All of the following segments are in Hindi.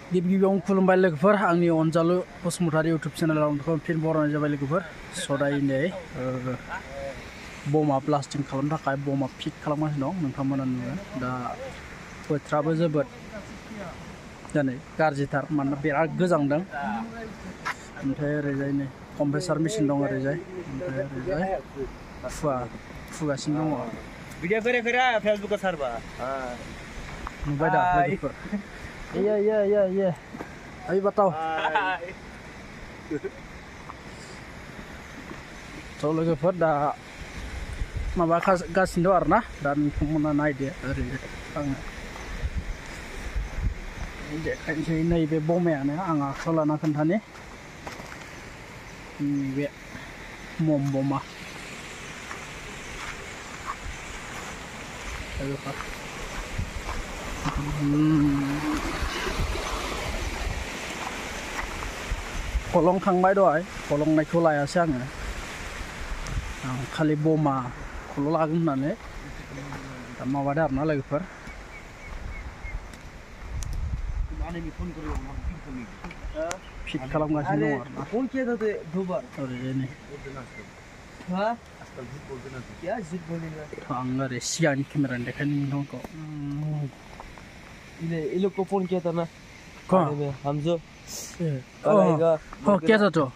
गिबि गिबियावनो खुलुमबाय लोगोफोर आंनि अनजालु बसुमतारी इउटुब चेनेलाव नोंथांखौ फिन बरायनाय जाबाय लोगोफोर सदायनै बमा ब्लास्टिं खालामनो थाखाय बमा फिट खालामगासिनो दं नोंथांमोना नुयो दा बोथोराबो जोबोद दिनै गाज्रिथार मानोना बिराद गोजांदों ओमफ्राय ओरैजाय नै कम्प्रेसार मेसिन दं ओरैजाय ओमफ्राय ओरैजाय फुगासिनो दङ वीडियो करे फेसबुक का सर्वर नुबाय दा लोगोफोर ये अभी बताओ तो लोगोफोर दा माबा गासिनो दं आरोना दा नोंथांमोना नायदो ओरैजाय आङो देखायनोसै नैबे बमायानो आं आखायाव लाना खोन्थानि नैबे मम बमा कलं थांबाय दहाय कलंनायखौ लायासै आङो आं खालि बमाखौल' लागोन होननानै दा माबादो आरोना लोगोफोर फिट खालामगासिनो दं आरोना ओरैजाय नै आं ओरै सिगांनि केमेरानि देखायनो नोंथांखौ ये लोग को फोन किया था ना में हम जो क्या था तो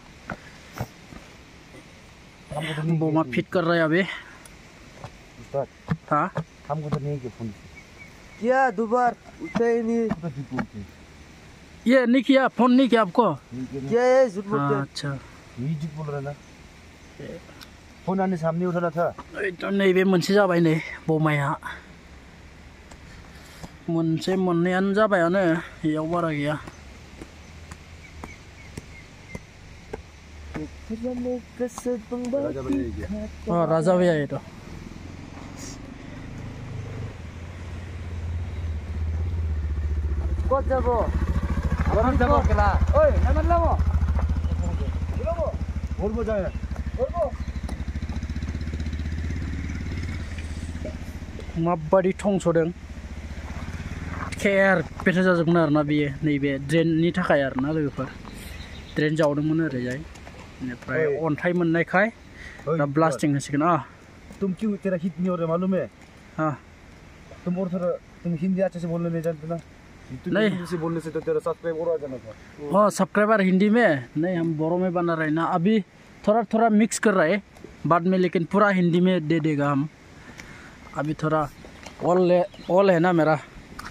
बोमा फिट कर रहा है अभी हाँ हमको तो नहीं किया फोन किया दो बार उठे ही नहीं ये नहीं किया फोन नहीं किया आपको क्या है झूठ बोलते अच्छा ये झूठ बोल रहा ना फोन आने सामने उठाना था तो नहीं बे मोनसे जाबाय नै बमाया मोनसे मोननैयानो जाबायानो इयाव बारा गैया राजा भैया ये तो कत जाबो गरम जाबो केला ओइ नामान लामो लामो बोलबो जाय बोलबो माबादि थंसदों खेर बेथा जाजोबगोन आरोना बेयो नैबे ड्रेननि थाखाय आरोना लोगोफोर ड्रेन जावदोंमोन ओरैजाय बेनिफ्राय अन्थाइ मोननायखाय दा ब्लास्टिं होसिगोन तुम क्यों तेरा हिट नहीं हो रहा मालूम है हाँ तुम और थोड़ा तुम हिंदी अच्छे से बोलने नहीं जानते ना नहीं हिंदी से बोलने से तो तेरा सब्सक्राइबर आ जाना था हाँ सब्सक्राइबर हिंदी में नहीं हम बोरो में बना रहे ना अभी थोड़ा थोड़ा मिक्स कर रहे बाद में लेकिन पूरा हिंदी में दे देगा हम अभी थोड़ा ऑल है ना मेरा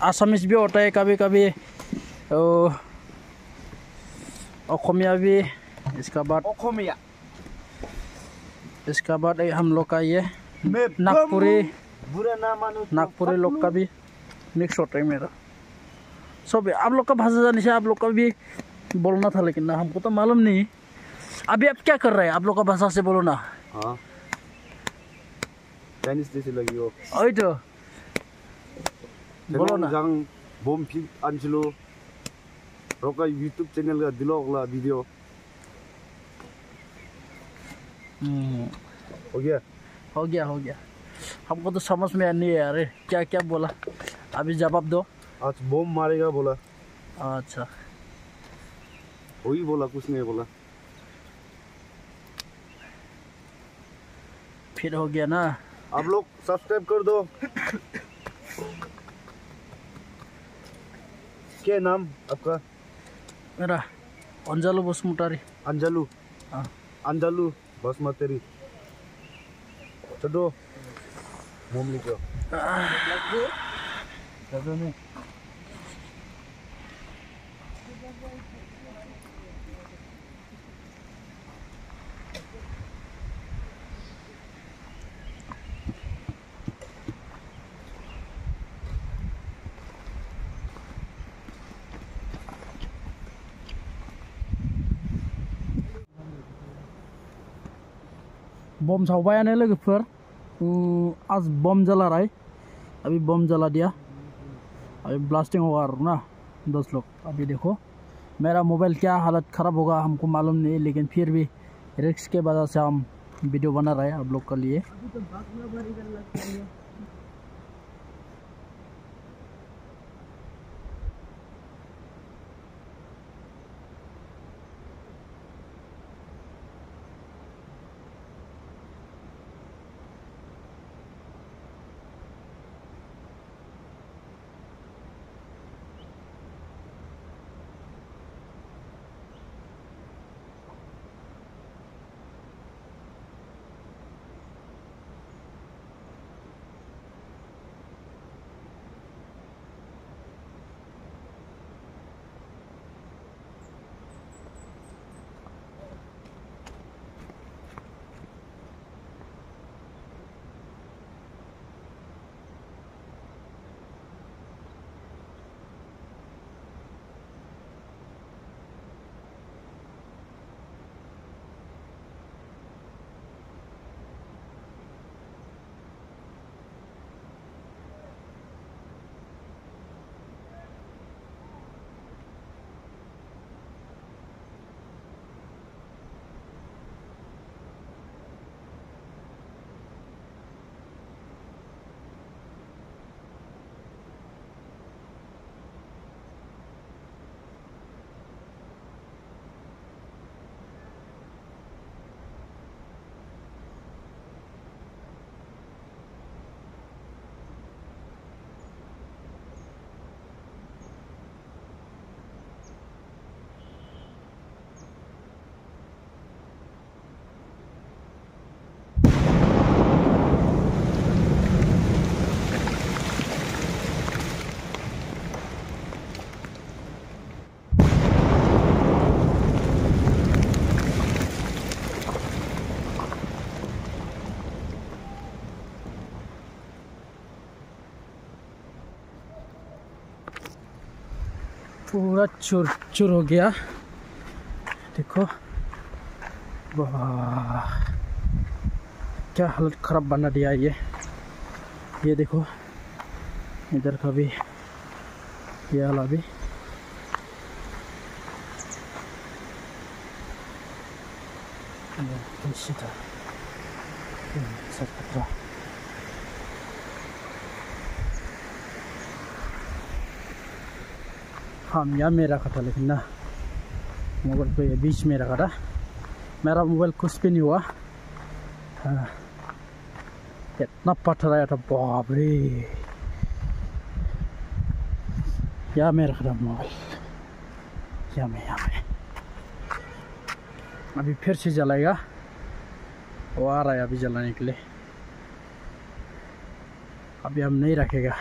आसामीज भी होता है कभी कभी ओखमिया भी इसका बाद हम लोग का ये नागपुरी लोग का भी मिक्स होता है मेरा सब आप लोग का भाषा जाने से आप लोग का भी बोलना था लेकिन ना हमको तो मालूम नहीं अभी आप क्या कर रहे हैं आप लोग का भाषा से बोलो ना हाँ चाइनीज जैसे लगी हो वही तो बोलो ना बम फिट आनसिलो रोका यूट्यूब चैनल का दिलोग ला वीडियो हो गया हमको तो समझ में नहीं है यार क्या क्या बोला अभी जवाब दो आज बम मारेगा बोला अच्छा वही बोला कुछ नहीं बोला फिर हो गया ना आप लोग सब्सक्राइब कर दो क्या नाम आपका मेरा अंजालु बसुमतारी अंजालु हाँ अंजालु बसुमतारी चलो मोम लिखो बम सावबायानो लोगोफोर आज बम जला रहा है अभी बम जला दिया अभी ब्लास्टिंग होगा ना 10 लोग अभी देखो मेरा मोबाइल क्या हालत ख़राब होगा हमको मालूम नहीं लेकिन फिर भी रिस्क के वजह से हम वीडियो बना रहे हैं आप लोग के लिए पूरा चूर चूर हो गया। देखो वाह, क्या हालत ख़राब बना दिया ये देखो, इधर का भी ये वाला भी। हाँ यहाँ में रखा था, लेकिन ना मोबाइल को ये बीच में रखा था। मेरा मोबाइल कुछ भी नहीं हुआ। हाँ, इतना पत्थर आया था, बाप रे। यहाँ में रखा था मोबाइल, यहाँ में। अभी फिर से जलाएगा, वो आ रहा है अभी जलाने के लिए। अभी हम नहीं रखेगा।